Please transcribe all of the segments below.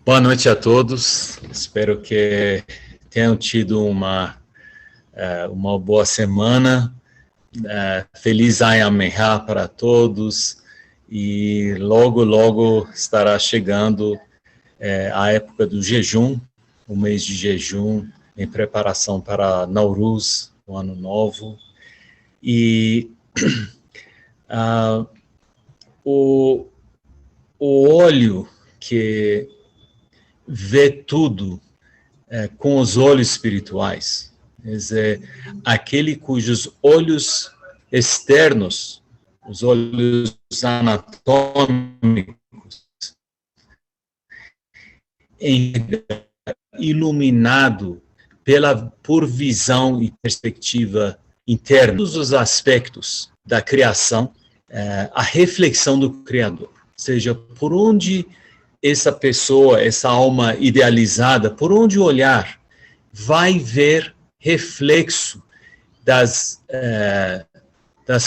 Boa noite a todos. Espero que tenham tido uma boa semana. Feliz Ayam Meha para todos. E logo estará chegando a época do jejum, o mês de jejum, em preparação para Nowruz, o Ano Novo. E o olho que vê tudo com os olhos espirituais, quer dizer, aquele cujos olhos externos, os olhos anatômicos, iluminado por visão e perspectiva interna, todos os aspectos da criação, a reflexão do Criador, ou seja, por onde essa pessoa, essa alma idealizada, por onde olhar, vai ver reflexo das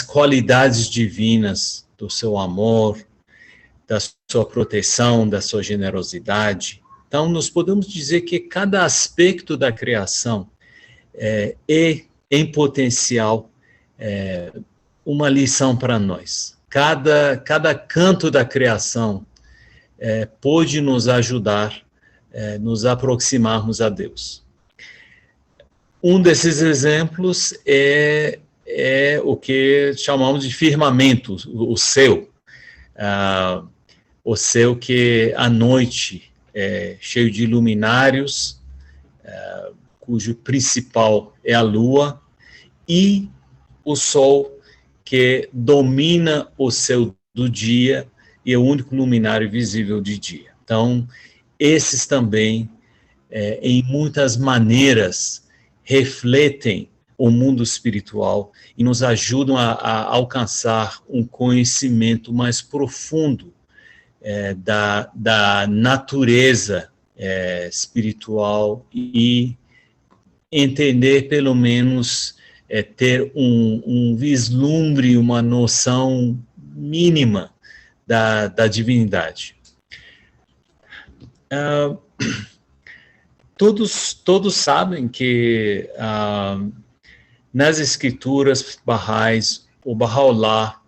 qualidades divinas, do seu amor, da sua proteção, da sua generosidade. Então, nós podemos dizer que cada aspecto da criação é, em potencial, uma lição para nós. Cada canto da criação pode nos ajudar, nos aproximarmos a Deus. Um desses exemplos é o que chamamos de firmamento, o céu. O céu que à noite é cheio de luminários, cujo principal é a lua, e o sol que domina o céu do dia e é o único luminário visível de dia. Então, esses também, em muitas maneiras, refletem o mundo espiritual e nos ajudam a alcançar um conhecimento mais profundo da natureza espiritual e entender, pelo menos, ter um vislumbre, uma noção mínima da divindade. Todos sabem que nas escrituras baha'is, o Baha'u'lláh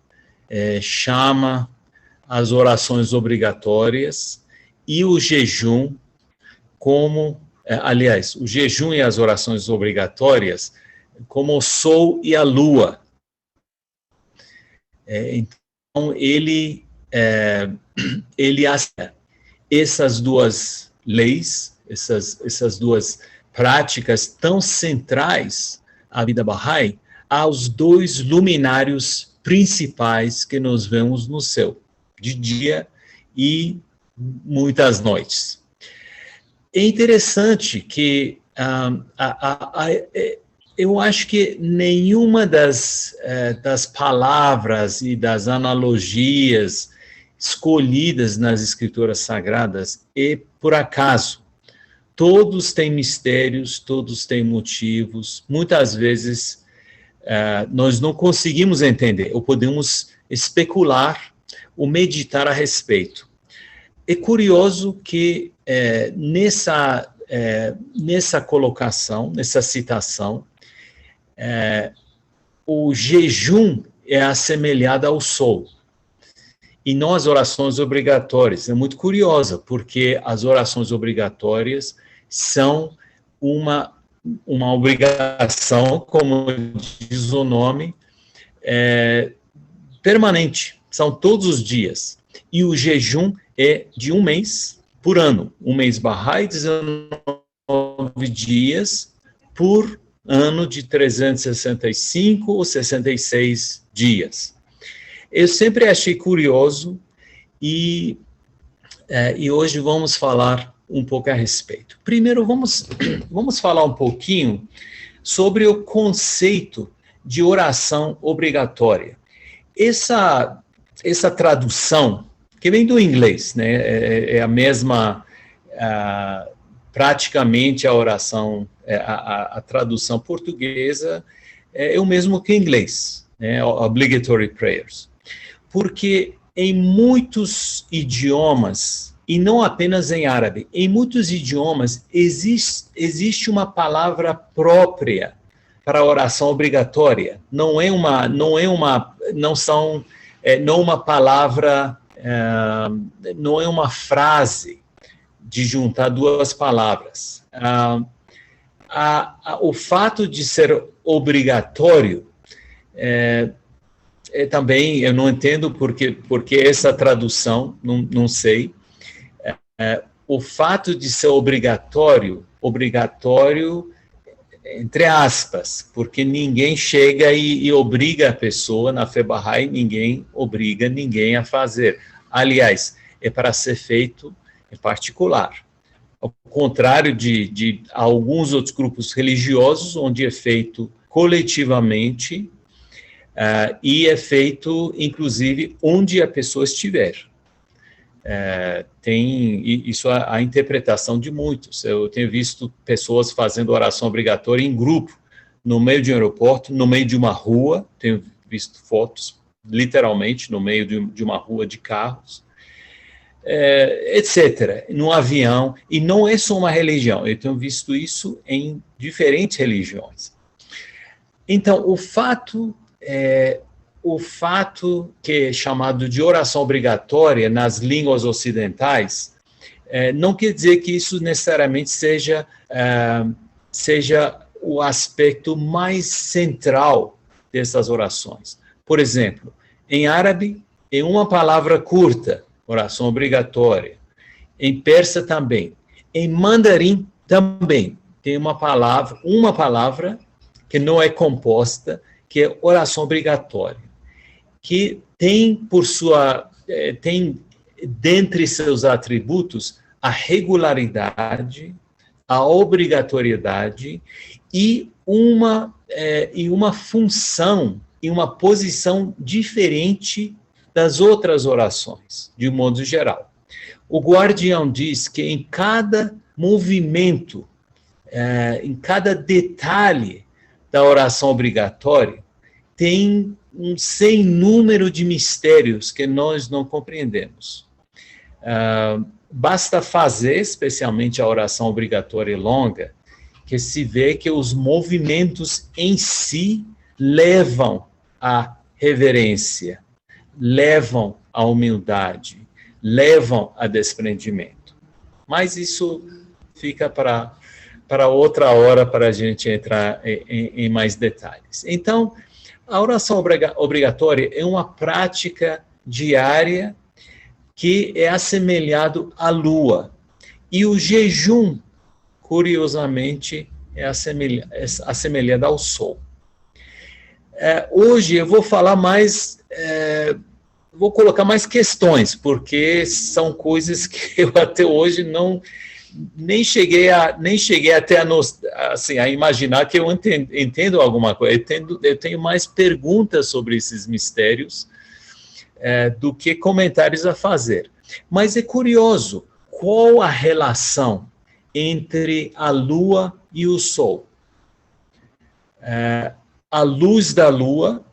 chama as orações obrigatórias e o jejum como, aliás, o jejum e as orações obrigatórias como o sol e a lua. Então, ele essas duas leis, essas duas práticas tão centrais à vida Bahá'í, aos dois luminários principais que nós vemos no céu, de dia e muitas noites. É interessante que eu acho que nenhuma das palavras e das analogias escolhidas nas escrituras sagradas é por acaso. Todos têm mistérios, todos têm motivos. Muitas vezes nós não conseguimos entender, ou podemos especular ou meditar a respeito. É curioso que nessa colocação, nessa citação, o jejum é assemelhado ao sol, e não as orações obrigatórias. É muito curiosa, porque as orações obrigatórias são uma obrigação, como diz o nome, permanente, são todos os dias. E o jejum é de um mês por ano. Um mês Bahá'í, 19 dias por ano de 365 ou 66 dias. Eu sempre achei curioso e hoje vamos falar um pouco a respeito. Primeiro, vamos falar um pouquinho sobre o conceito de oração obrigatória. Essa tradução, que vem do inglês, né, é a mesma, praticamente a oração, a tradução portuguesa é o mesmo que em inglês, né, obligatory prayers. Porque em muitos idiomas E não apenas em árabe. Em muitos idiomas existe uma palavra própria para a oração obrigatória. Não é uma palavra, não é uma frase de juntar duas palavras. O fato de ser obrigatório também, eu não entendo porque essa tradução, não sei. O fato de ser obrigatório, entre aspas, porque ninguém chega e obriga a pessoa, na fé Bahá'í, ninguém obriga ninguém a fazer. Aliás, é para ser feito em particular. Ao contrário de alguns outros grupos religiosos, onde é feito coletivamente e é feito, inclusive, onde a pessoa estiver. Tem isso a interpretação de muitos. Eu tenho visto pessoas fazendo oração obrigatória em grupo, no meio de um aeroporto, no meio de uma rua, tenho visto fotos, literalmente, no meio de uma rua de carros, etc., no avião, e não é só uma religião, eu tenho visto isso em diferentes religiões. Então, o fato que é chamado de oração obrigatória nas línguas ocidentais não quer dizer que isso necessariamente seja o aspecto mais central dessas orações. Por exemplo, em árabe, é uma palavra curta, oração obrigatória. Em persa também. Em mandarim também tem uma palavra que não é composta, que é oração obrigatória, que tem tem dentre seus atributos a regularidade, a obrigatoriedade e uma função e uma posição diferente das outras orações, de um modo geral. O Guardião diz que em cada movimento, em cada detalhe da oração obrigatória, tem um sem número de mistérios que nós não compreendemos. Basta fazer, especialmente a oração obrigatória longa, que se vê que os movimentos em si levam à reverência, levam à humildade, levam a desprendimento. Mas isso fica para outra hora, para a gente entrar em mais detalhes. Então, a oração obrigatória é uma prática diária que é assemelhado à lua. E o jejum, curiosamente, é assemelhado ao sol. Hoje eu vou falar mais, vou colocar mais questões, porque são coisas que eu até hoje nem cheguei até a imaginar que eu entendo alguma coisa. Eu tenho mais perguntas sobre esses mistérios do que comentários a fazer. Mas é curioso, qual a relação entre a lua e o sol? A luz da lua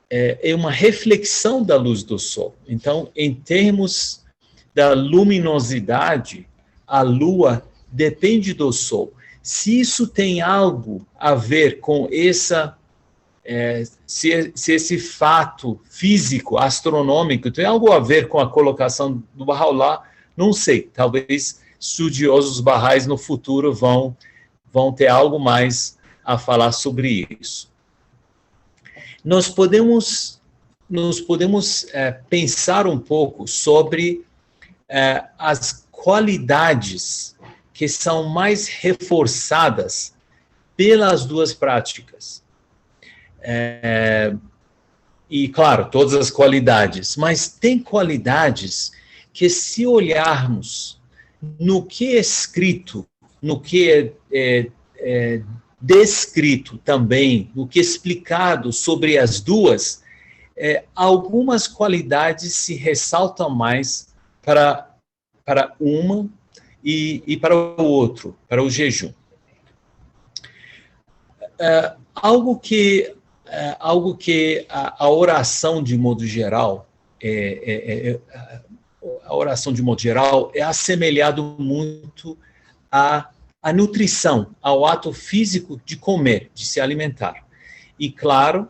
é uma reflexão da luz do sol. Então, em termos da luminosidade, a lua depende do sol. Se isso tem algo a ver com se esse fato físico, astronômico, tem algo a ver com a colocação do Bahá'u'lláh, não sei. Talvez estudiosos Bahá'ís no futuro vão ter algo mais a falar sobre isso. Nós podemos pensar um pouco sobre as qualidades que são mais reforçadas pelas duas práticas. E, claro, todas as qualidades, mas tem qualidades que, se olharmos no que é escrito, no que é descrito também, no que é explicado sobre as duas, algumas qualidades se ressaltam mais para uma e para o outro, para o jejum. Algo que a oração, de modo geral, a oração de modo geral, é assemelhado muito à nutrição, ao ato físico de comer, de se alimentar. E, claro,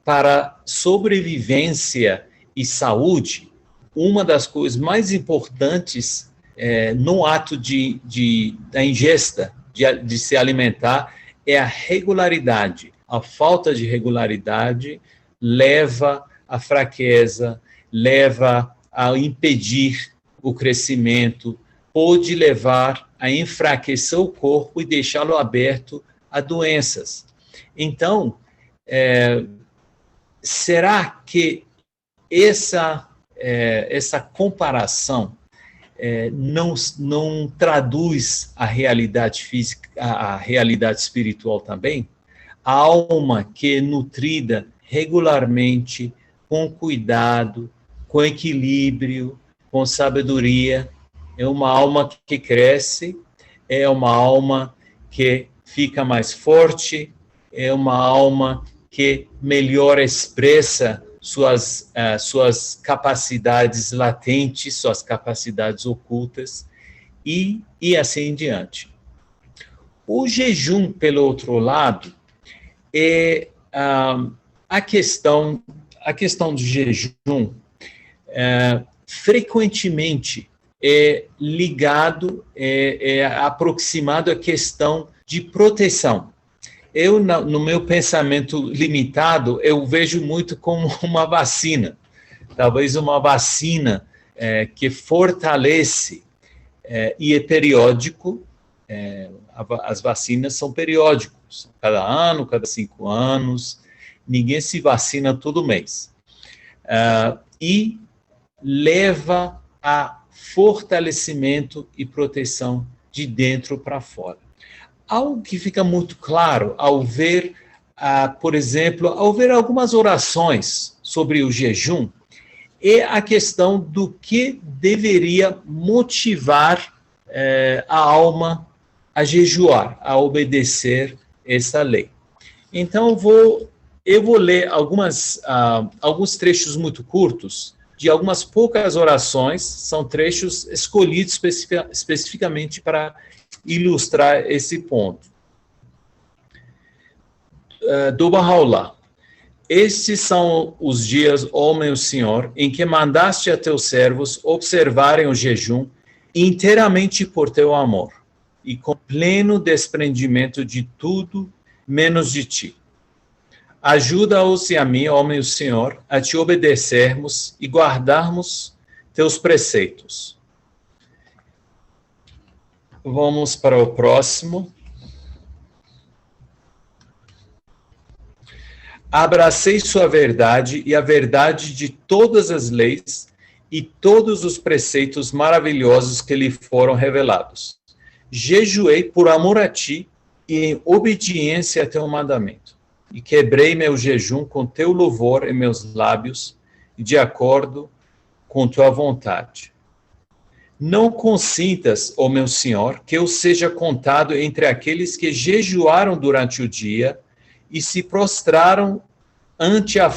para sobrevivência e saúde, uma das coisas mais importantes no ato da ingesta, de se alimentar, é a regularidade. A falta de regularidade leva à fraqueza, leva a impedir o crescimento, pode levar a enfraquecer o corpo e deixá-lo aberto a doenças. Então, será que essa comparação não traduz a realidade física, a realidade espiritual também? A alma que é nutrida regularmente, com cuidado, com equilíbrio, com sabedoria, é uma alma que cresce, é uma alma que fica mais forte, é uma alma que melhor expressa suas capacidades latentes, suas capacidades ocultas, e assim em diante. O jejum, pelo outro lado, é a questão do jejum frequentemente é ligado, é aproximado à questão de proteção. Eu, no meu pensamento limitado, eu vejo muito como uma vacina. Talvez uma vacina que fortalece e é periódico. As vacinas são periódicos, cada ano, cada 5 anos. Ninguém se vacina todo mês. E leva a fortalecimento e proteção de dentro para fora. Algo que fica muito claro ao ver, por exemplo, ao ver algumas orações sobre o jejum, é a questão do que deveria motivar a alma a jejuar, a obedecer essa lei. Então, eu vou ler alguns trechos muito curtos de algumas poucas orações, são trechos escolhidos especificamente para ilustrar esse ponto. Do Bahá'u'lláh. Estes são os dias, ó meu Senhor, em que mandaste a teus servos observarem o jejum inteiramente por teu amor e com pleno desprendimento de tudo menos de ti. Ajuda-os e a mim, ó meu Senhor, a te obedecermos e guardarmos teus preceitos. Vamos para o próximo. Abracei sua verdade e a verdade de todas as leis e todos os preceitos maravilhosos que lhe foram revelados. Jejuei por amor a ti e em obediência a teu mandamento. E quebrei meu jejum com teu louvor em meus lábios, e de acordo com tua vontade. Não consintas, ó meu Senhor, que eu seja contado entre aqueles que jejuaram durante o dia e se prostraram ante a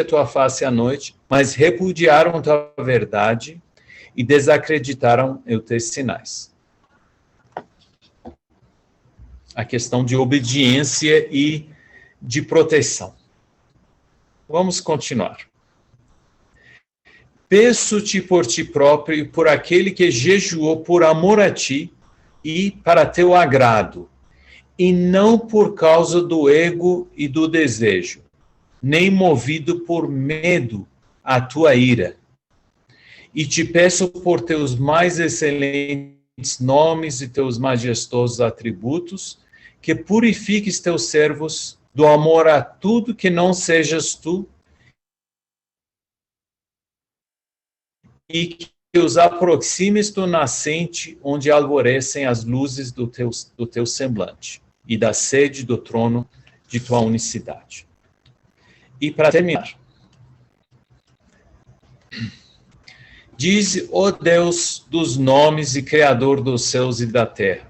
tua face à noite, mas repudiaram tua verdade e desacreditaram os teus sinais. A questão de obediência e de proteção. Vamos continuar. Peço-te por ti próprio e por aquele que jejuou por amor a ti e para teu agrado, e não por causa do ego e do desejo, nem movido por medo à tua ira. E te peço por teus mais excelentes nomes e teus majestosos atributos, que purifiques teus servos do amor a tudo que não sejas tu, e que os aproximes do nascente onde alvorecem as luzes do teu semblante e da sede do trono de tua unicidade. E para terminar, diz, ó Deus dos nomes e Criador dos céus e da terra,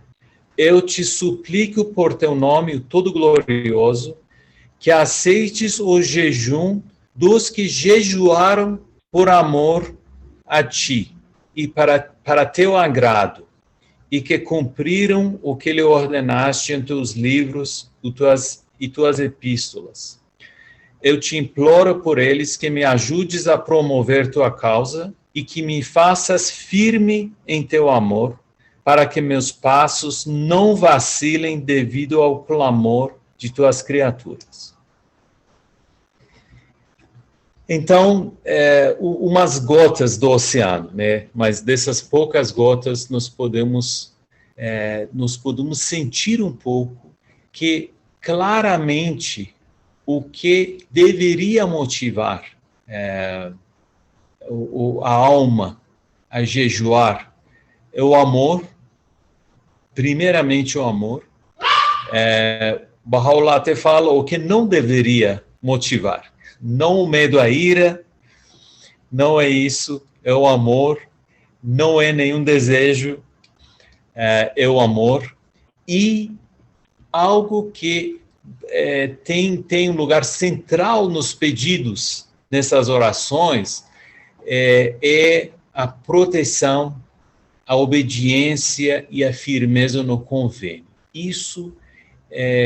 eu te suplico por teu nome, o Todo-Glorioso, que aceites o jejum dos que jejuaram por amor a ti e para teu agrado, e que cumpriram o que lhe ordenaste em teus livros e tuas epístolas. Eu te imploro por eles que me ajudes a promover tua causa e que me faças firme em teu amor, para que meus passos não vacilem devido ao clamor de tuas criaturas. Então, umas gotas do oceano, né? Mas dessas poucas gotas nós podemos sentir um pouco que claramente o que deveria motivar a alma a jejuar é o amor, primeiramente o amor. Baha'u'lláh até fala o que não deveria motivar. Não o medo, a ira, não é isso, é o amor, não é nenhum desejo, é o amor. E algo que tem um lugar central nos pedidos, nessas orações, é a proteção, a obediência e a firmeza no convênio. Isso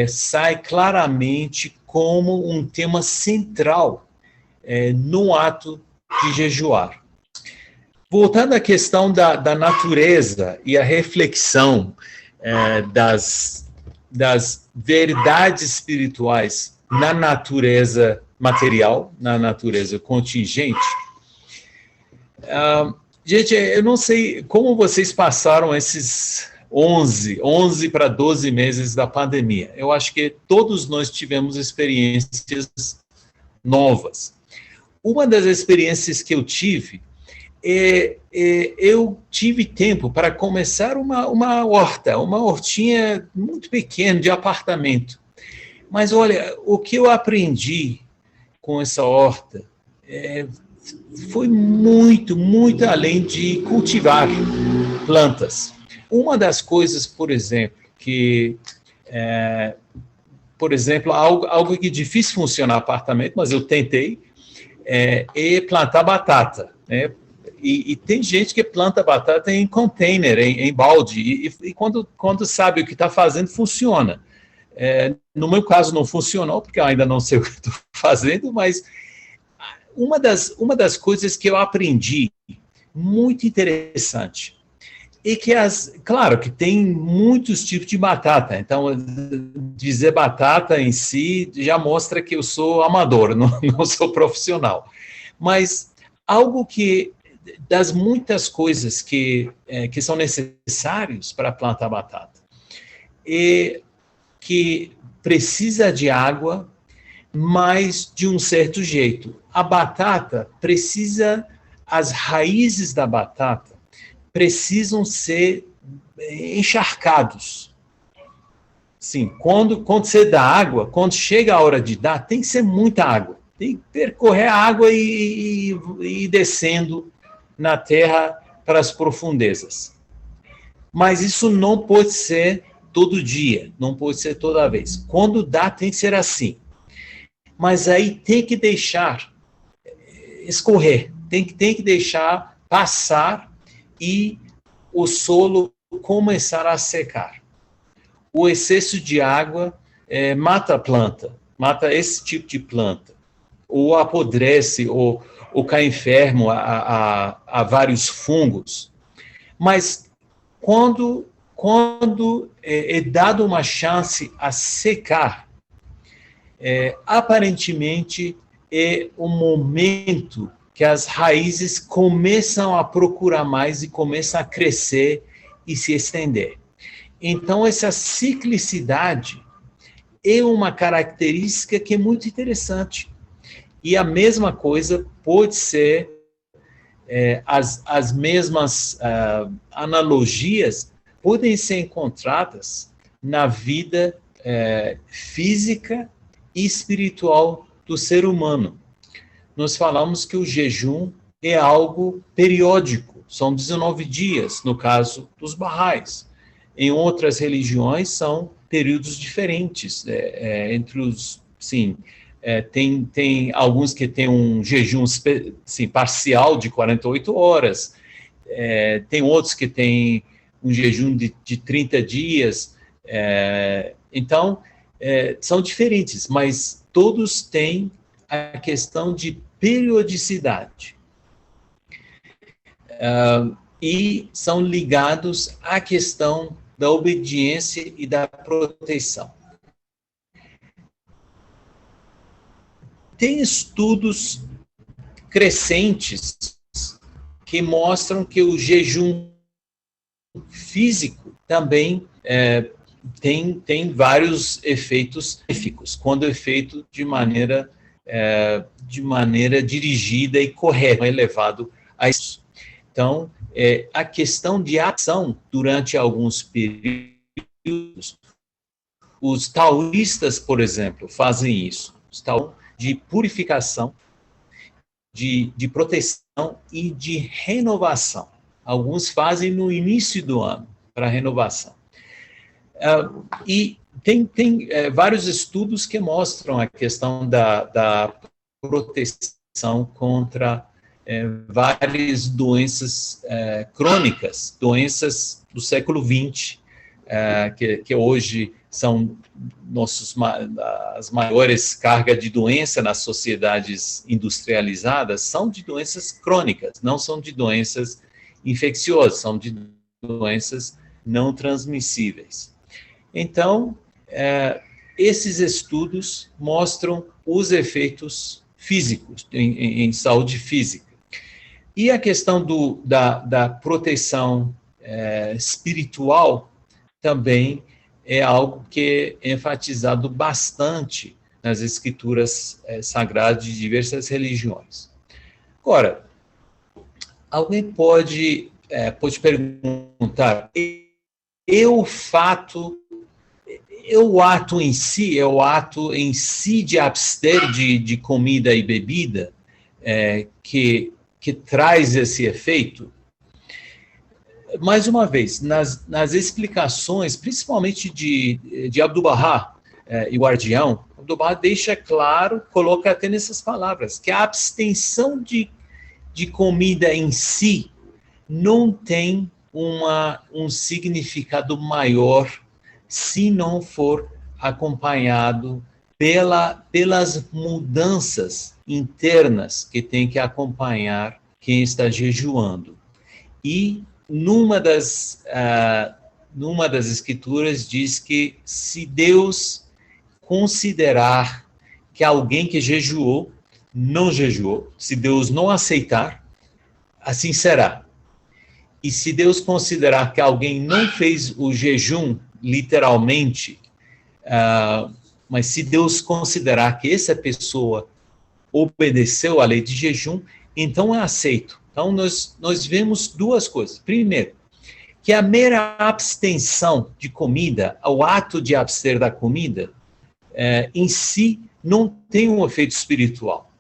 sai claramente como um tema central no ato de jejuar. Voltando à questão da natureza e a reflexão das verdades espirituais na natureza material, na natureza contingente, gente, eu não sei como vocês passaram esses 11 para 12 meses da pandemia. Eu acho que todos nós tivemos experiências novas. Uma das experiências que eu tive, eu tive tempo para começar uma hortinha muito pequena de apartamento. Mas olha, o que eu aprendi com essa horta foi muito, muito além de cultivar plantas. Uma das coisas, por exemplo, algo que é difícil funcionar no apartamento, mas eu tentei, é plantar batata, né? E tem gente que planta batata em container, em balde, e quando sabe o que está fazendo, funciona. No meu caso não funcionou, porque eu ainda não sei o que estou fazendo, mas uma das coisas que eu aprendi, muito interessante, e que, claro, que tem muitos tipos de batata. Então, dizer batata em si já mostra que eu sou amador, não sou profissional. Mas algo que, das muitas coisas que são necessárias para plantar batata, é que precisa de água, mas de um certo jeito. A batata precisa, as raízes da batata precisam ser encharcados. Sim, quando você dá água, quando chega a hora de dar, tem que ser muita água. Tem que percorrer a água e ir descendo na terra para as profundezas. Mas isso não pode ser todo dia, não pode ser toda vez. Quando dá, tem que ser assim. Mas aí tem que deixar escorrer, tem que deixar passar e o solo começar a secar. O excesso de água mata a planta, mata esse tipo de planta, ou apodrece, ou cai enfermo a vários fungos. Mas quando é dado uma chance a secar, aparentemente é o momento que as raízes começam a procurar mais e começam a crescer e se estender. Então, essa ciclicidade é uma característica que é muito interessante. E a mesma coisa pode ser, as mesmas analogias podem ser encontradas na vida física e espiritual do ser humano. Nós falamos que o jejum é algo periódico, são 19 dias, no caso dos Baha'is. Em outras religiões são períodos diferentes, entre os, sim, Tem alguns que têm um jejum assim, parcial de 48 horas, tem outros que têm um jejum de 30 dias. Então, são diferentes, mas todos têm a questão de periodicidade. E são ligados à questão da obediência e da proteção. Tem estudos crescentes que mostram que o jejum físico também tem vários efeitos benéficos, quando é feito de maneira dirigida e correta, elevado a isso. Então, a questão de ação durante alguns períodos, os taoístas, por exemplo, fazem isso. Os taoístas de purificação, de proteção e de renovação. Alguns fazem no início do ano, para renovação. E tem vários estudos que mostram a questão da proteção contra várias doenças crônicas, doenças do século XX, que hoje são as maiores cargas de doença nas sociedades industrializadas, são de doenças crônicas, não são de doenças infecciosas, são de doenças não transmissíveis. Então, esses estudos mostram os efeitos físicos, em saúde física. E a questão da proteção espiritual também é algo que é enfatizado bastante nas escrituras sagradas de diversas religiões. Agora, alguém pode perguntar, o ato em si de abster de comida e bebida que traz esse efeito? Mais uma vez, nas explicações, principalmente de Abdu'l-Bahá e o Guardião, Abdu'l-Bahá deixa claro, coloca até nessas palavras, que a abstenção de comida em si não tem um significado maior se não for acompanhado pelas mudanças internas que tem que acompanhar quem está jejuando. E numa das escrituras diz que se Deus considerar que alguém que jejuou, não jejuou, se Deus não aceitar, assim será. E se Deus considerar que alguém não fez o jejum, literalmente, mas se Deus considerar que essa pessoa obedeceu à lei de jejum, então é aceito. Então, nós vemos duas coisas. Primeiro, que a mera abstenção de comida, o ato de abster da comida, em si, não tem um efeito espiritual.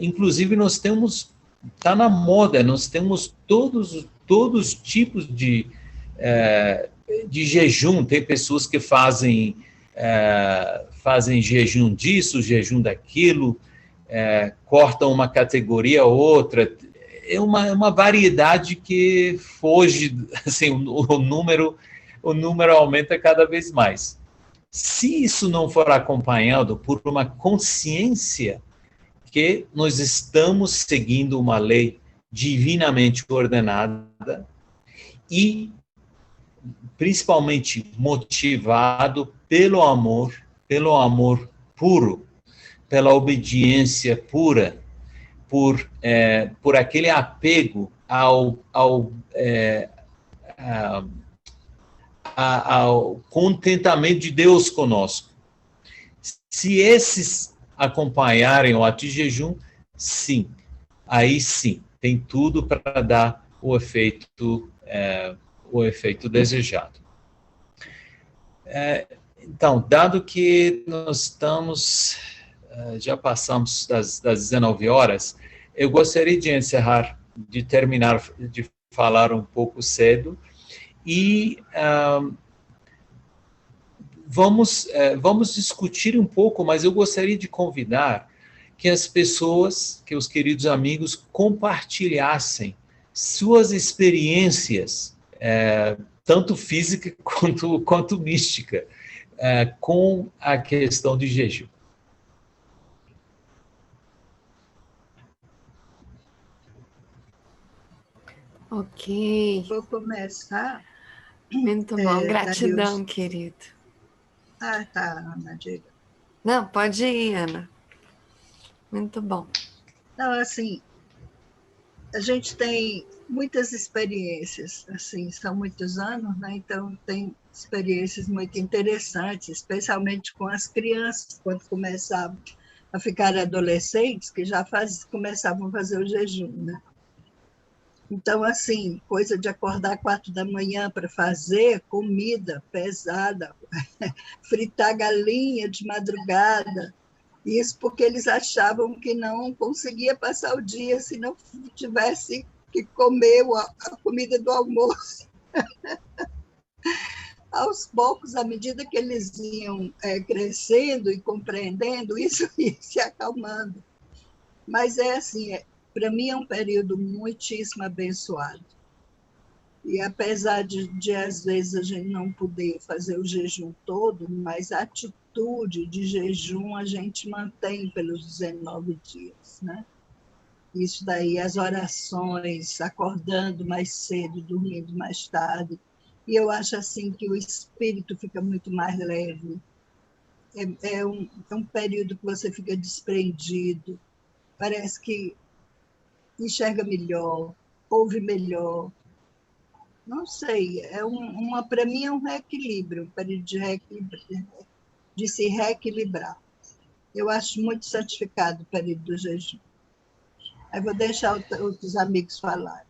Inclusive, nós temos, está na moda, nós temos todos os tipos de jejum. Tem pessoas que fazem jejum disso, jejum daquilo, cortam uma categoria ou outra. É uma variedade que foge, assim, o número aumenta cada vez mais. Se isso não for acompanhado por uma consciência que nós estamos seguindo uma lei divinamente ordenada e principalmente motivado pelo amor puro, pela obediência pura, por aquele apego ao contentamento de Deus conosco. Se esses acompanharem o ato de jejum, sim, aí sim, tem tudo para dar o efeito desejado. Então, dado que nós estamos, já passamos das 19 horas, eu gostaria de terminar de falar um pouco cedo e vamos discutir um pouco, mas eu gostaria de convidar que as pessoas, que os queridos amigos, compartilhassem suas experiências, tanto física quanto mística, com a questão de jejum. Ok. Vou começar. Muito bom. Gratidão, Darius. querido. Ah, tá, Ana, diga. Não, pode ir, Ana. Muito bom. Não, assim, a gente tem muitas experiências, assim, são muitos anos, né? Então tem experiências muito interessantes, especialmente com as crianças, quando começavam a ficar adolescentes, que já começavam a fazer o jejum, né? Então, assim, coisa de acordar 4 da manhã para fazer comida pesada, fritar galinha de madrugada. Isso porque eles achavam que não conseguia passar o dia se não tivesse que comer a comida do almoço. Aos poucos, à medida que eles iam crescendo e compreendendo, isso ia se acalmando. Mas é assim, para mim é um período muitíssimo abençoado. E apesar de às vezes a gente não poder fazer o jejum todo, mas a atitude de jejum a gente mantém pelos 19 dias, né? Isso daí, as orações, acordando mais cedo, dormindo mais tarde. E eu acho assim que o espírito fica muito mais leve. É um período que você fica desprendido, parece que enxerga melhor, ouve melhor. Não sei, para mim é um reequilíbrio, um período de se reequilibrar. Eu acho muito santificado o período do jejum. Aí vou deixar outros amigos falarem.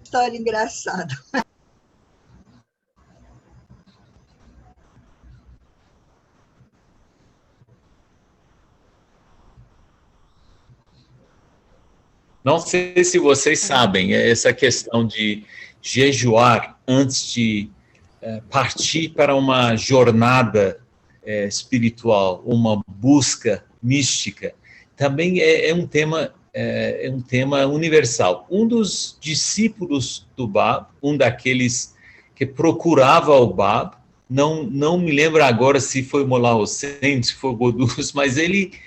História engraçada. Não sei se vocês sabem, essa questão de jejuar antes de partir para uma jornada espiritual, uma busca mística, também é um tema universal. Um dos discípulos do Bab, um daqueles que procurava o Bab, não me lembro agora se foi Mullah Hossein, se foi Godus, mas ele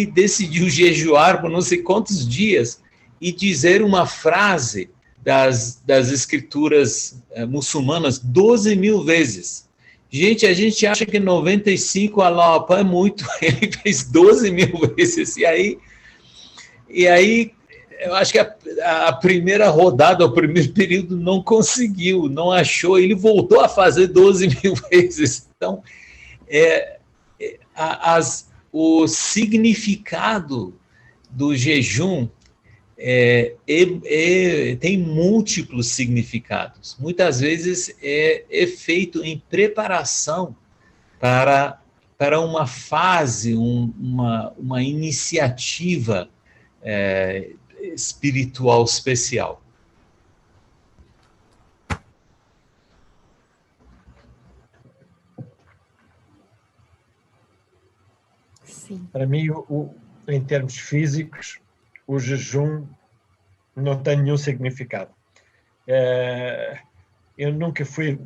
decidiu jejuar por não sei quantos dias e dizer uma frase das escrituras muçulmanas 12 mil vezes. Gente, a gente acha que 95 Allahu Akbar é muito, ele fez 12 mil vezes. E aí eu acho que a primeira rodada, o primeiro período não conseguiu, não achou, ele voltou a fazer 12 mil vezes. Então, o significado do jejum tem múltiplos significados. Muitas vezes é feito em preparação para uma fase, uma iniciativa espiritual especial. Sim. Para mim, em termos físicos, o jejum não tem nenhum significado. Eu nunca fui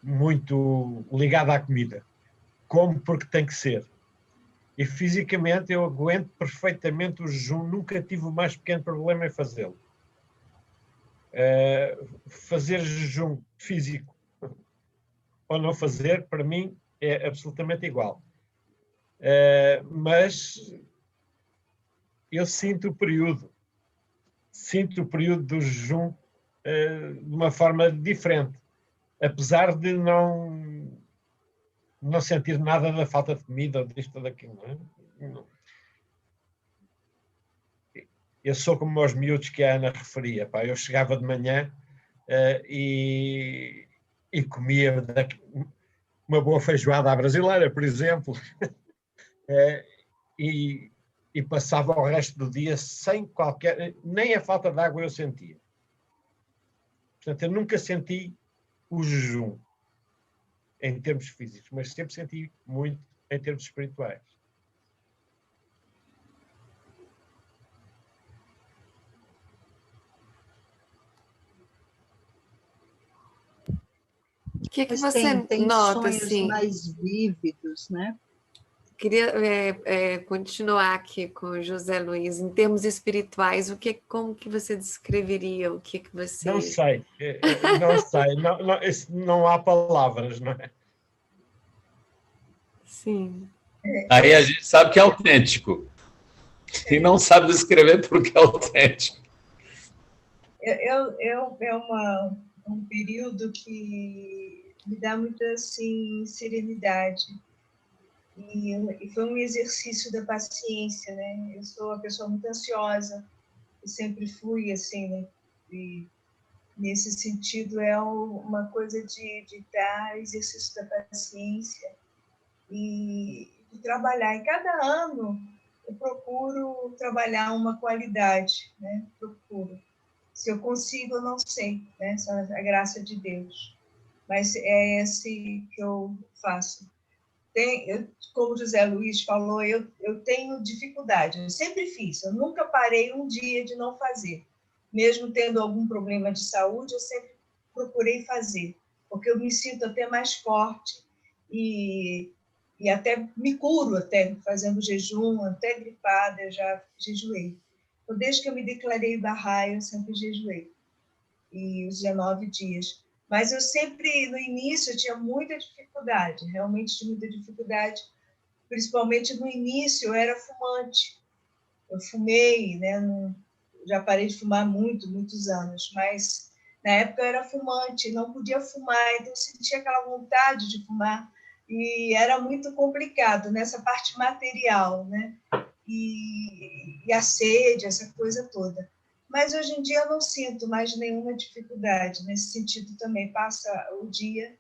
muito ligado à comida. Como porque tem que ser. E fisicamente eu aguento perfeitamente o jejum. Nunca tive o mais pequeno problema em fazê-lo. Fazer jejum físico ou não fazer, para mim, é absolutamente igual. Mas eu sinto o período do jejum de uma forma diferente, apesar de não sentir nada da falta de comida ou disto ou daquilo. Não. Eu sou como os miúdos que a Ana referia. Pá. Eu chegava de manhã e comia uma boa feijoada à brasileira, por exemplo, e passava o resto do dia sem qualquer... Nem a falta de água eu sentia. Portanto, eu nunca senti o jejum. em termos físicos, mas sempre senti muito em termos espirituais. O que Mas você tem nota, sonhos assim? mais vívidos, né? Queria continuar aqui com o José Luiz. Em termos espirituais, como que você descreveria o que você... Não sei, não sei, não há palavras, não é? Sim. Aí a gente sabe que é autêntico. E não sabe descrever porque é autêntico. É um período que me dá muita assim, serenidade. E foi um exercício da paciência, né? Eu sou uma pessoa muito ansiosa, eu sempre fui assim, né? E nesse sentido é uma coisa de dar exercício da paciência e de trabalhar. E cada ano eu procuro trabalhar uma qualidade, né? Procuro. Se eu consigo, eu não sei, né? Só a graça de Deus. Mas é esse que eu faço. Como o José Luiz falou, eu tenho dificuldade. Eu sempre fiz. Eu nunca parei um dia de não fazer. Mesmo tendo algum problema de saúde, eu sempre procurei fazer, porque eu me sinto até mais forte e até me curo até fazendo jejum, até gripada, eu já jejuei. Então, desde que eu me declarei Bahá'í, eu sempre jejuei, e os 19 dias. Mas eu sempre, no início, eu tinha muita dificuldade, realmente tinha muita dificuldade, principalmente no início, eu era fumante. Eu fumei, né? Já parei de fumar muitos anos, mas na época eu era fumante, não podia fumar, então eu sentia aquela vontade de fumar, e era muito complicado nessa parte material, né? E a sede, essa coisa toda. Mas hoje em dia eu não sinto mais nenhuma dificuldade nesse sentido também. Passa o dia,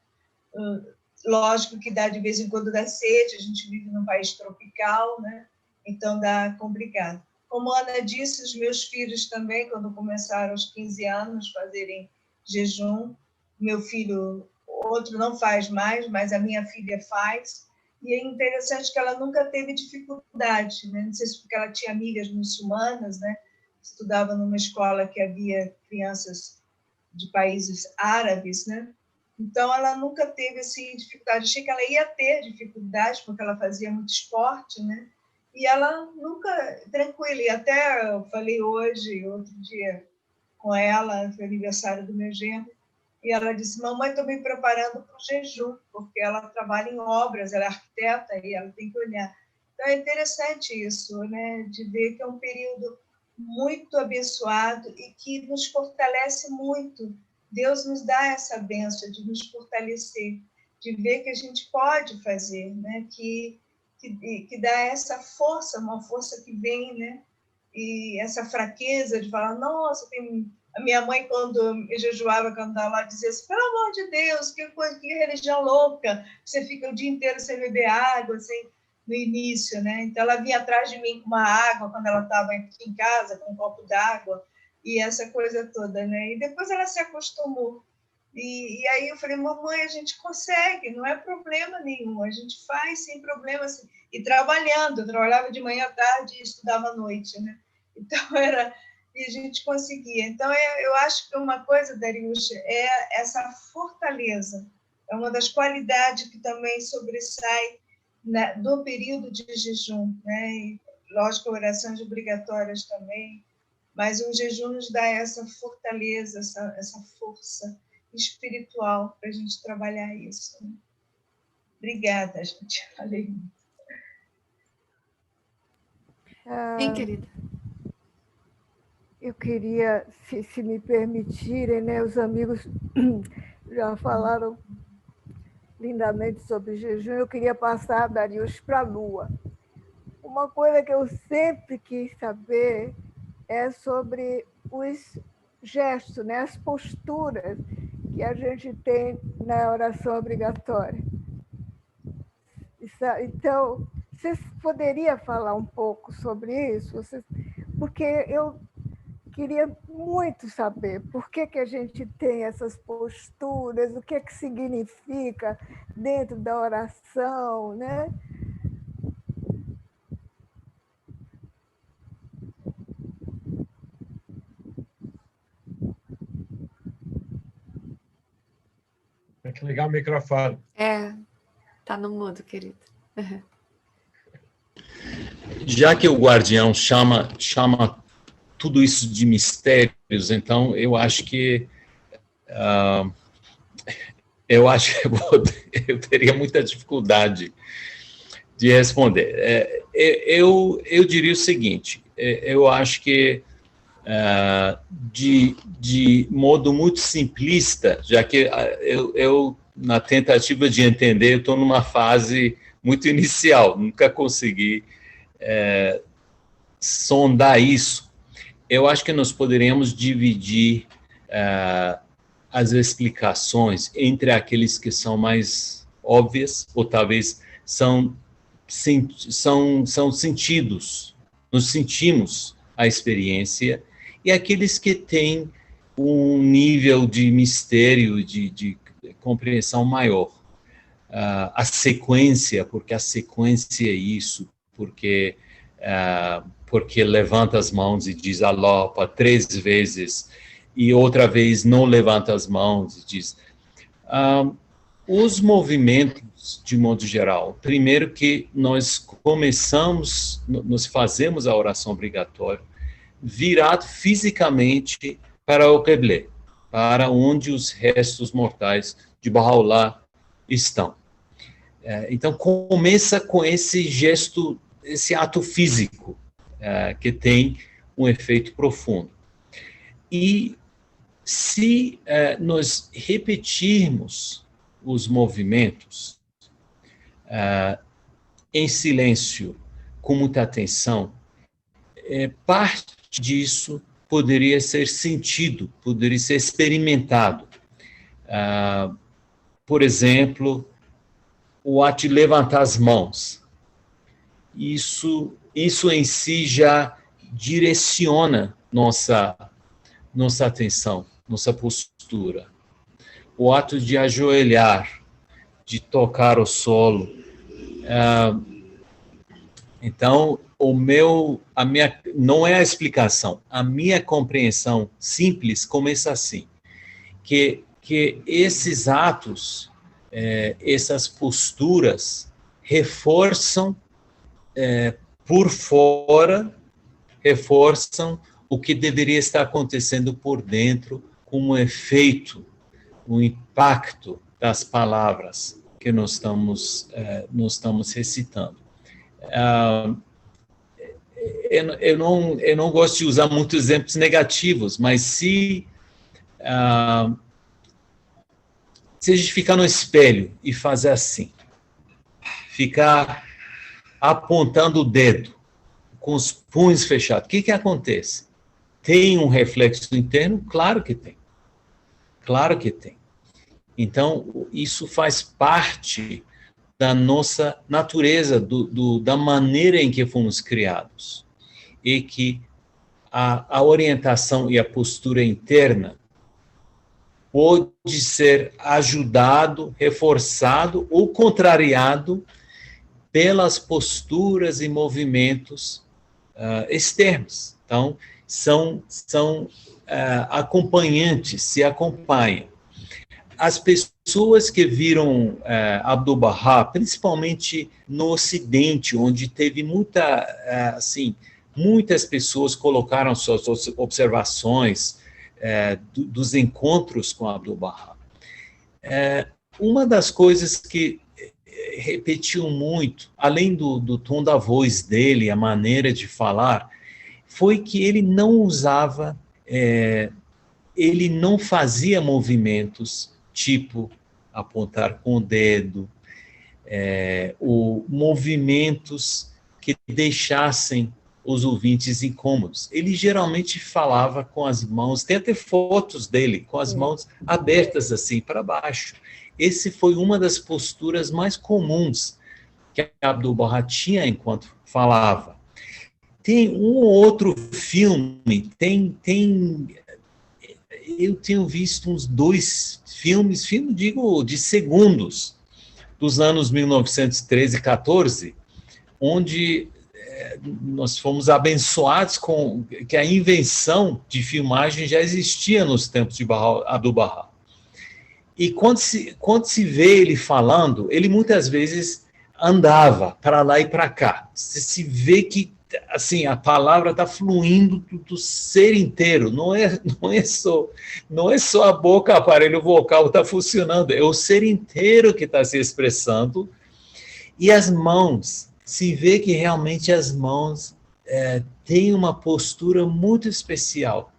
lógico que dá de vez em quando dá sede, a gente vive num país tropical, né? Então dá complicado. Como a Ana disse, os meus filhos também, quando começaram aos 15 anos fazerem jejum, meu filho, outro não faz mais, mas a minha filha faz. E é interessante que ela nunca teve dificuldade, né? Não sei se porque ela tinha amigas muçulmanas, né? Estudava numa escola que havia crianças de países árabes, né? Então ela nunca teve assim dificuldade. Achei que ela ia ter dificuldade porque ela fazia muito esporte, né? E ela nunca tranquila. E até eu falei hoje, outro dia, com ela, foi aniversário do meu genro, e ela disse: mamãe, estou me preparando para o jejum, porque ela trabalha em obras, ela é arquiteta e ela tem que olhar. Então é interessante isso, né? De ver que é um período muito abençoado e que nos fortalece muito. Deus nos dá essa bênção de nos fortalecer, de ver que a gente pode fazer, né? Que dá essa força, uma força que vem, né? E essa fraqueza de falar, nossa, tem... A minha mãe, quando eu jejuava, quando estava lá, dizia assim, pelo amor de Deus, que coisa, que religião louca, você fica o dia inteiro sem beber água, assim, no início, né? Então, ela vinha atrás de mim com uma água, quando ela estava aqui em casa, com um copo d'água, e essa coisa toda, né? E depois ela se acostumou. E aí eu falei, mamãe, a gente consegue, não é problema nenhum, a gente faz sem problema, assim. E trabalhando, eu trabalhava de manhã à tarde e estudava à noite, né? Então, e a gente conseguia. Então, eu acho que uma coisa, Dariush, é essa fortaleza, é uma das qualidades que também sobressai, né, do período de jejum, né? E, lógico, orações obrigatórias também, mas o jejum nos dá essa fortaleza, essa força espiritual para a gente trabalhar isso. Né? Obrigada, gente. Falei muito. Sim, querida. Eu queria, se me permitirem, né, os amigos já falaram lindamente sobre jejum, eu queria passar, Darius, para a Lua. Uma coisa que eu sempre quis saber é sobre os gestos, né, as posturas que a gente tem na oração obrigatória. Então, você poderia falar um pouco sobre isso? Porque eu queria muito saber por que a gente tem essas posturas, o que significa dentro da oração, né? Tem que ligar o microfone. Tá no mudo, querido. Já que o guardião chama tudo isso de mistérios, então eu acho que eu teria muita dificuldade de responder. Eu diria o seguinte: eu acho que de modo muito simplista, já que eu na tentativa de entender, eu estou numa fase muito inicial, nunca consegui sondar isso. Eu acho que nós poderíamos dividir as explicações entre aqueles que são mais óbvias, ou talvez são sentidos, nos sentimos a experiência, e aqueles que têm um nível de mistério, de compreensão maior. A sequência, porque a sequência é isso, porque levanta as mãos e diz alopa 3 vezes, e outra vez não levanta as mãos e diz. Os movimentos, de modo geral, primeiro que nós fazemos a oração obrigatória, virado fisicamente para o Qeblé, para onde os restos mortais de Bahá'u'lláh estão. Então, começa com esse gesto, esse ato físico, que tem um efeito profundo. E se nós repetirmos os movimentos em silêncio, com muita atenção, parte disso poderia ser sentido, poderia ser experimentado. Por exemplo, o ato de levantar as mãos. Isso em si já direciona nossa atenção, nossa postura. O ato de ajoelhar, de tocar o solo. Então, não é a explicação, a minha compreensão simples começa assim, que esses atos, essas posturas, reforçam por fora, reforçam o que deveria estar acontecendo por dentro, como efeito, o impacto das palavras que nós estamos recitando. Eu não gosto de usar muitos exemplos negativos, mas se a gente ficar no espelho e fazer assim, ficar apontando o dedo, com os punhos fechados, o que acontece? Tem um reflexo interno? Claro que tem. Claro que tem. Então, isso faz parte da nossa natureza, da maneira em que fomos criados. E que a orientação e a postura interna pode ser ajudado, reforçado ou contrariado pelas posturas e movimentos externos. Então, são acompanhantes, se acompanham. As pessoas que viram Abdu'l-Bahá, principalmente no Ocidente, onde teve muitas pessoas colocaram suas observações dos encontros com Abdu'l-Bahá. Uma das coisas que repetiu muito, além do tom da voz dele, a maneira de falar, foi que ele não usava, ele não fazia movimentos tipo apontar com o dedo, ou movimentos que deixassem os ouvintes incômodos. Ele geralmente falava com as mãos, tem até fotos dele, com as mãos abertas assim para baixo. Esse foi uma das posturas mais comuns que Abdu'l-Bahá tinha enquanto falava. Tem um ou outro filme, eu tenho visto uns 2 filmes, digo, de segundos, dos anos 1913 e 14, onde nós fomos abençoados com que a invenção de filmagem já existia nos tempos de Abdu'l-Bahá. E quando se vê ele falando, ele muitas vezes andava para lá e para cá. Você se vê que assim a palavra está fluindo do ser inteiro. Não é só a boca, o aparelho vocal está funcionando. É o ser inteiro que está se expressando. E as mãos, se vê que realmente as mãos têm uma postura muito especial.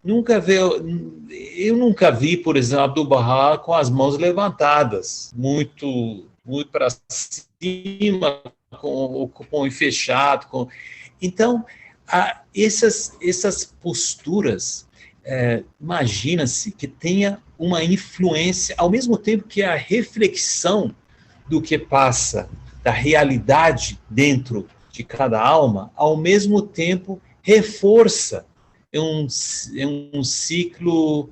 Eu nunca vi, por exemplo, Abdu'l-Bahá com as mãos levantadas, muito para cima, com fechado. Então, essas posturas, imagina-se que tenha uma influência, ao mesmo tempo que a reflexão do que passa, da realidade dentro de cada alma, ao mesmo tempo reforça um ciclo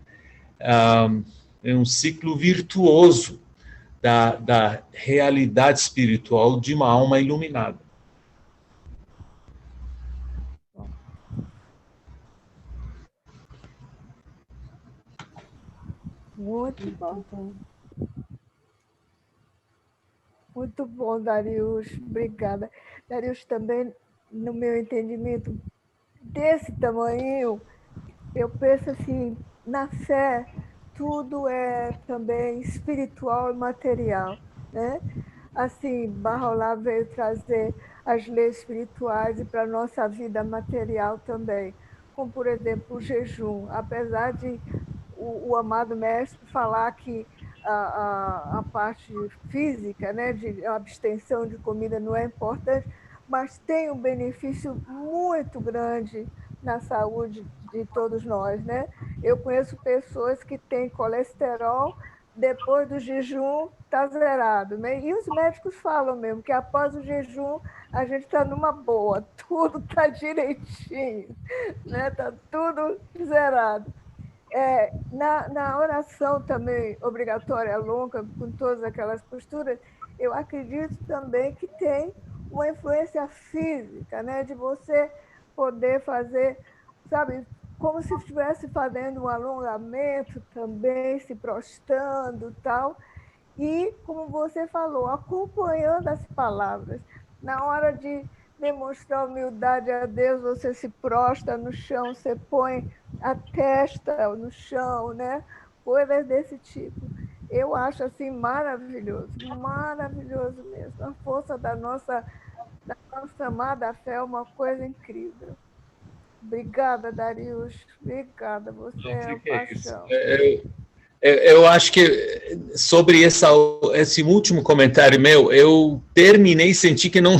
virtuoso da realidade espiritual de uma alma iluminada. Muito bom. Muito bom, Darius. Obrigada. Darius, também, no meu entendimento, desse tamanho, eu penso assim, na fé, tudo é também espiritual e material, né? Assim, Bahá'u'lláh veio trazer as leis espirituais e para a nossa vida material também, como, por exemplo, o jejum. Apesar de o amado mestre falar que a parte física, né, de abstenção de comida não é importante, mas tem um benefício muito grande na saúde de todos nós, né? Eu conheço pessoas que têm colesterol, depois do jejum está zerado, né? E os médicos falam mesmo que após o jejum a gente está numa boa, tudo está direitinho, né? Está tudo zerado. Na oração também obrigatória longa, com todas aquelas posturas, eu acredito também que tem uma influência física, né? De você poder fazer, sabe, como se estivesse fazendo um alongamento também, se prostrando e tal. E, como você falou, acompanhando as palavras. Na hora de demonstrar humildade a Deus, você se prostra no chão, você põe a testa no chão, né? Coisas desse tipo. Eu acho assim maravilhoso mesmo. A força da nossa amada fé é uma coisa incrível. Obrigada, Darius. Obrigada, você é uma paixão. Eu acho que sobre esse último comentário meu, eu terminei e senti que não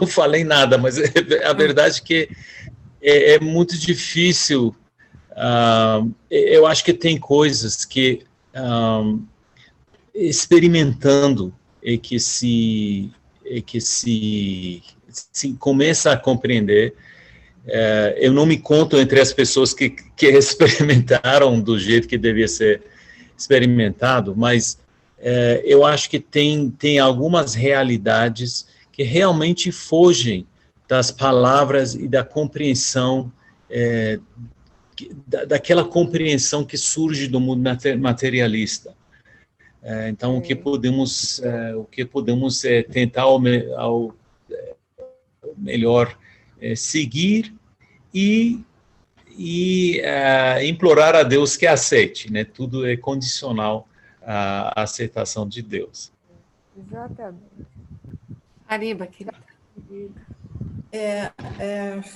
falei nada, mas a verdade é que é muito difícil. Eu acho que tem coisas que, experimentando, é que se começa a compreender. Eu não me conto entre as pessoas que experimentaram do jeito que devia ser experimentado, mas eu acho que tem algumas realidades que realmente fogem das palavras e da compreensão, daquela compreensão que surge do mundo materialista. Então, o que podemos tentar ao melhor seguir e implorar a Deus que aceite, né? Tudo é condicional à aceitação de Deus. Exatamente. Ariba, querida.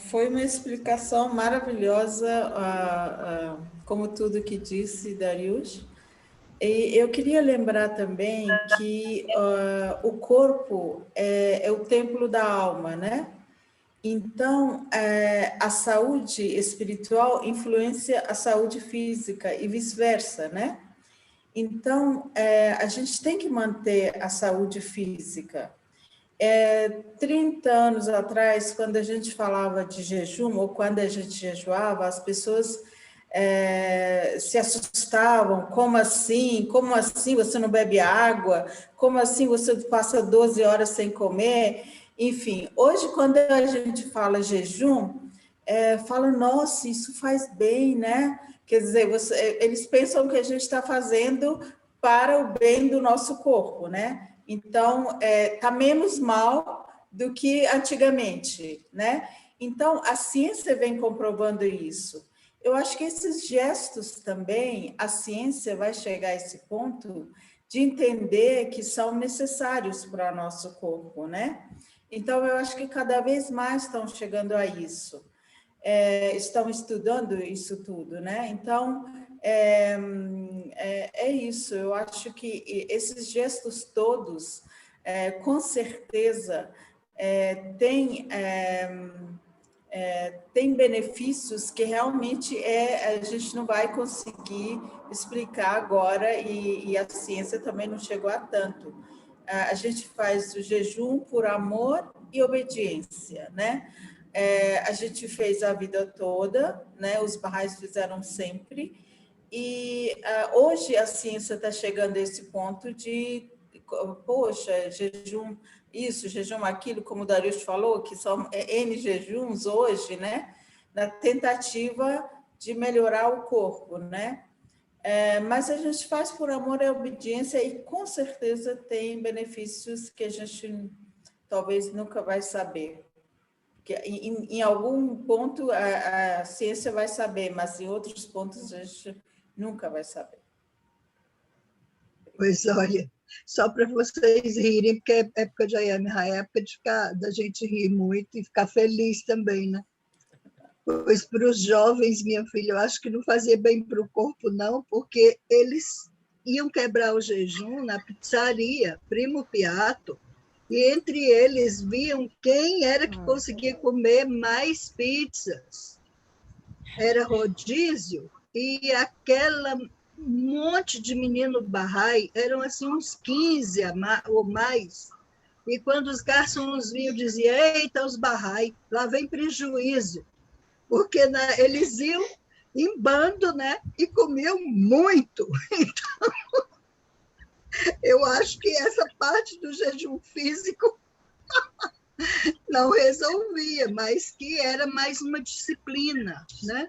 Foi uma explicação maravilhosa, como tudo que disse Darius. E eu queria lembrar também que o corpo é o templo da alma, né? Então, a saúde espiritual influencia a saúde física e vice-versa, né? Então, a gente tem que manter a saúde física. 30 anos atrás, quando a gente falava de jejum, ou quando a gente jejuava, as pessoas se assustavam. Como assim? Como assim você não bebe água? Como assim você passa 12 horas sem comer? Enfim, hoje, quando a gente fala jejum, fala, nossa, isso faz bem, né? Quer dizer, eles pensam que a gente está fazendo para o bem do nosso corpo, né? Então, está menos mal do que antigamente, né? Então, a ciência vem comprovando isso. Eu acho que esses gestos também, a ciência vai chegar a esse ponto de entender que são necessários para o nosso corpo, né? Então, eu acho que cada vez mais estão chegando a isso. Estão estudando isso tudo, né? Então, é isso. Eu acho que esses gestos todos, com certeza, tem benefícios que realmente a gente não vai conseguir explicar agora e a ciência também não chegou a tanto. A gente faz o jejum por amor e obediência, né? A gente fez a vida toda, né? Os Baha'is fizeram sempre, e hoje a ciência está chegando a esse ponto de, poxa, jejum isso, jejum aquilo, como o Darius falou, que são N jejuns hoje, né? Na tentativa de melhorar o corpo, né? Mas a gente faz por amor e obediência e com certeza tem benefícios que a gente talvez nunca vai saber. Porque em algum ponto a ciência vai saber, mas em outros pontos a gente nunca vai saber. Pois olha, só para vocês rirem, porque é época de Ayam, é época da gente rir muito e ficar feliz também, né? Pois para os jovens, minha filha, eu acho que não fazia bem para o corpo, não, porque eles iam quebrar o jejum na pizzaria, Primo Piatto, e entre eles viam quem era que conseguia comer mais pizzas. Era rodízio, e aquela monte de menino Bahá'í, eram assim uns 15 ou mais, e quando os garçons vinham, diziam, eita, os Bahá'í, lá vem prejuízo, porque eles iam em bando, né, e comiam muito. Então, eu acho que essa parte do jejum físico não resolvia, mas que era mais uma disciplina, né?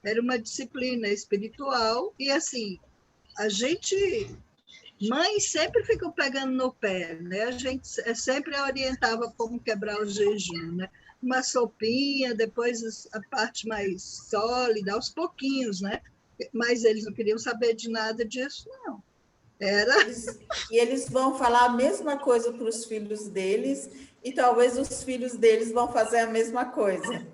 Era uma disciplina espiritual, e assim, a gente, mãe sempre ficou pegando no pé, né? A gente sempre orientava como quebrar o jejum, né? Uma sopinha, depois a parte mais sólida, aos pouquinhos, né? Mas eles não queriam saber de nada disso, não. E eles vão falar a mesma coisa para os filhos deles, e talvez os filhos deles vão fazer a mesma coisa.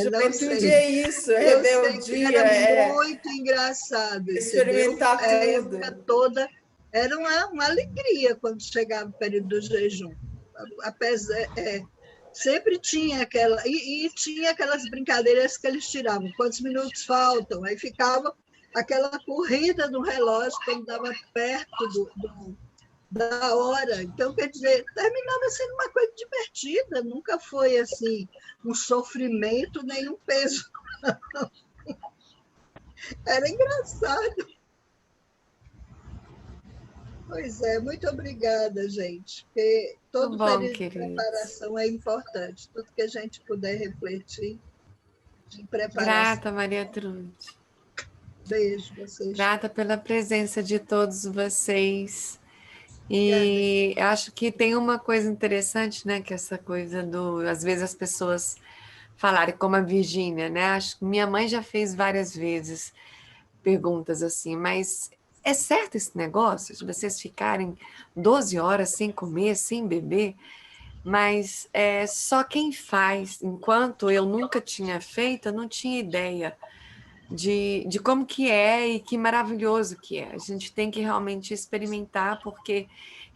Juventude é isso, é rebeldia. Era muito engraçado, experimentar entendeu? tudo. A época toda era uma alegria quando chegava o período do jejum. Sempre tinha aquela... E tinha aquelas brincadeiras que eles tiravam. Quantos minutos faltam? Aí ficava aquela corrida no relógio quando dava perto da hora. Então, quer dizer, terminava sendo uma coisa divertida, nunca foi assim um sofrimento, nem um peso. Era engraçado. Pois é, muito obrigada, gente, porque todo período de preparação é importante, tudo que a gente puder refletir de preparação. Grata, Maria Trude. Beijo, vocês. Grata pela presença de todos vocês. E acho que tem uma coisa interessante, né? Que essa coisa às vezes as pessoas falarem, como a Virgínia, né? Acho que minha mãe já fez várias vezes perguntas assim, mas é certo esse negócio de vocês ficarem 12 horas sem comer, sem beber? Mas só quem faz, enquanto eu nunca tinha feito, eu não tinha ideia de como que é e que maravilhoso que é. A gente tem que realmente experimentar, porque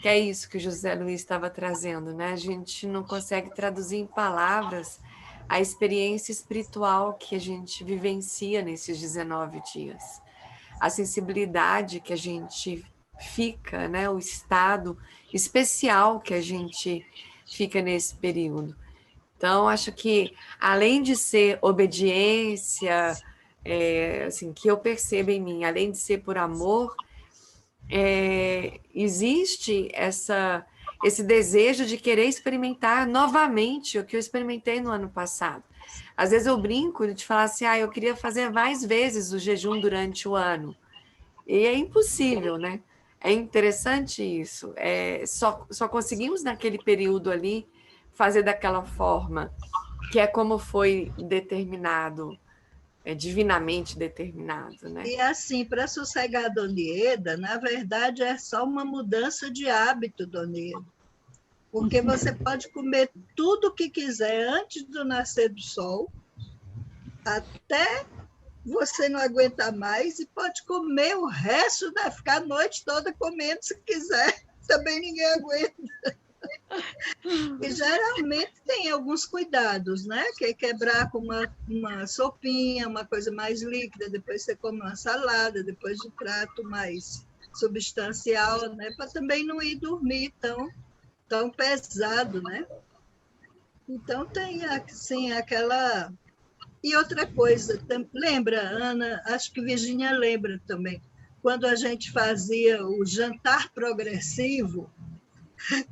que é isso que o José Luiz estava trazendo, né? A gente não consegue traduzir em palavras a experiência espiritual que a gente vivencia nesses 19 dias. A sensibilidade que a gente fica, né? O estado especial que a gente fica nesse período. Então, acho que, além de ser obediência, assim, que eu percebo em mim, além de ser por amor, existe esse desejo de querer experimentar novamente o que eu experimentei no ano passado. Às vezes eu brinco de falar assim, eu queria fazer mais vezes o jejum durante o ano. E é impossível, né? É interessante isso. Só conseguimos naquele período ali fazer daquela forma, que é como foi determinado, divinamente determinado, né? E assim, para sossegar a Dona Ieda, na verdade é só uma mudança de hábito, Dona Ieda. Porque você pode comer tudo o que quiser antes do nascer do sol, até você não aguentar mais, e pode comer o resto, né? Ficar a noite toda comendo se quiser. Também ninguém aguenta. E geralmente tem alguns cuidados, né? Que é quebrar com uma sopinha, uma coisa mais líquida, depois você come uma salada, depois um prato mais substancial, né? Para também não ir dormir tão pesado, né? Então tem assim aquela. E outra coisa, lembra, Ana, acho que Virginia lembra também, quando a gente fazia o jantar progressivo,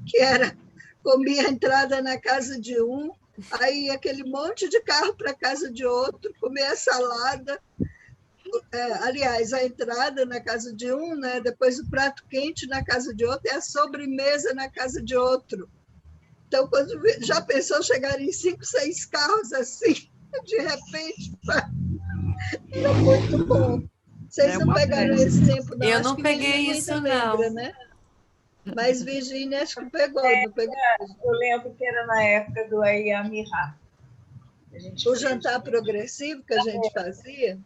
que era comia a entrada na casa de um, aí aquele monte de carro para a casa de outro, comer a salada, aliás, a entrada na casa de um, né? Depois o prato quente na casa de outro e a sobremesa na casa de outro. Então, quando já pensou chegar em 5, 6 carros assim, de repente, era muito bom. Vocês não pegaram esse tempo, não? Eu Acho não que peguei Virginia isso, ainda não. lembra, né? Mas Virginia acho que pegou, não pegou? Eu lembro que era na época do Ayamirá. O jantar progressivo que a gente fazia?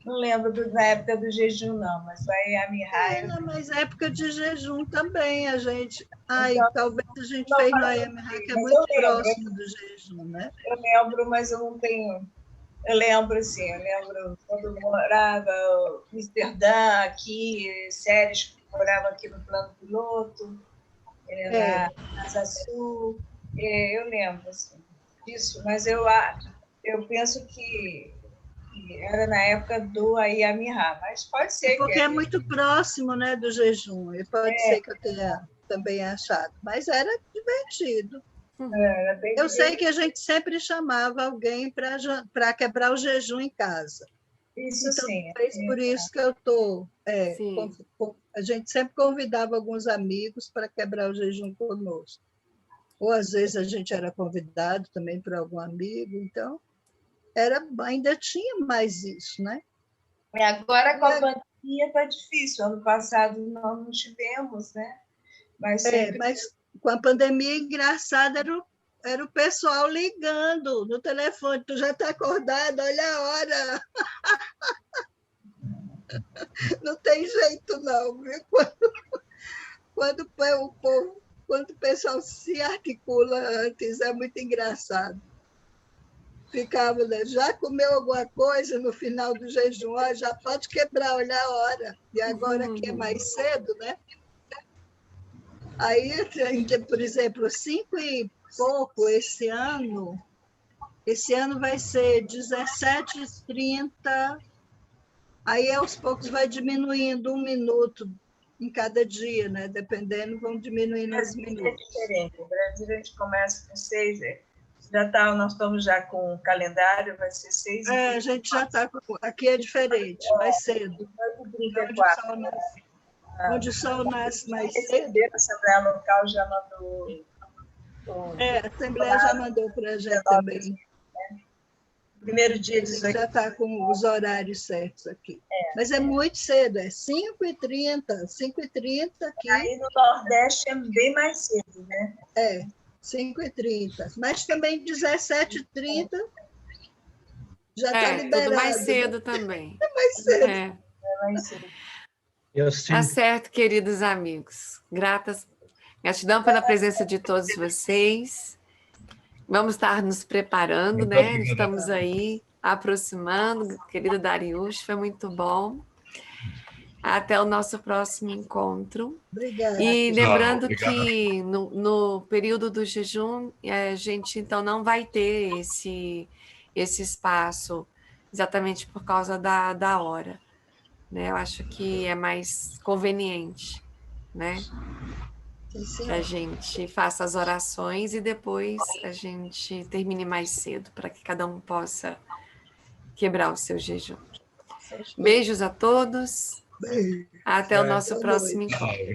Não lembro na época do jejum, não, mas o Ayamirá... Mas época de jejum também, a gente... Então, talvez a gente fez no Ayamirá, que é muito próximo do jejum, né? Eu lembro, mas eu não tenho... Eu lembro, sim, eu lembro quando eu morava em Amsterdã, aqui, séries que morava aqui no Plano Piloto, na Asa Sul, eu lembro, assim, disso, mas eu penso que era na época do Ayamirá, mas pode ser porque é muito próximo, né, do jejum, e pode ser que eu tenha também achado, mas era divertido. Era bem eu sei que a gente sempre chamava alguém para quebrar o jejum em casa. Isso então, sim. Por isso que eu estou... a gente sempre convidava alguns amigos para quebrar o jejum conosco. Ou, às vezes, a gente era convidado também por algum amigo, então ainda tinha mais isso, né? Agora, com a pandemia, está difícil. Ano passado nós não tivemos, né? Mas com a pandemia, engraçado era o pessoal ligando no telefone. Tu já está acordado? Olha a hora. Não tem jeito, não, viu? Quando o pessoal se articula antes, é muito engraçado. Ficava, né? Já comeu alguma coisa no final do jejum? Já pode quebrar, olha a hora. E agora aqui é mais cedo, né? Aí, por exemplo, 5 e pouco esse ano vai ser 17h30, aí aos poucos vai diminuindo 1 minuto em cada dia, né? Dependendo, vão diminuindo os minutos. É diferente. No Brasil a gente começa com 6, nós estamos já com o calendário, vai ser 6. A gente já está aqui é diferente, mais cedo. 8h34. Onde o sol nasce mais cedo. A Assembleia Local já mandou. A Assembleia já mandou para a gente também. Primeiro dia a gente já está com os horários certos aqui. Mas é muito cedo, é 5h30. 5h30 aqui. Aí no Nordeste é bem mais cedo, né? 5h30. Mas também 17h30 já está liberado. Tudo mais cedo também. É mais cedo. É mais cedo. Tá certo, queridos amigos. Gratidão pela presença de todos vocês. Vamos estar nos preparando, né? Estamos aí aproximando. Querido Darius, foi muito bom. Até o nosso próximo encontro. Obrigada. E lembrando obrigado. que no período do jejum, a gente então não vai ter esse espaço, exatamente por causa da hora. Né? Eu acho que é mais conveniente, né? Sim, Que a gente faça as orações e depois a gente termine mais cedo, para que cada um possa quebrar o seu jejum. Beijos a todos. beijo. Até o nosso Boa próximo noite. encontro. Obrigado.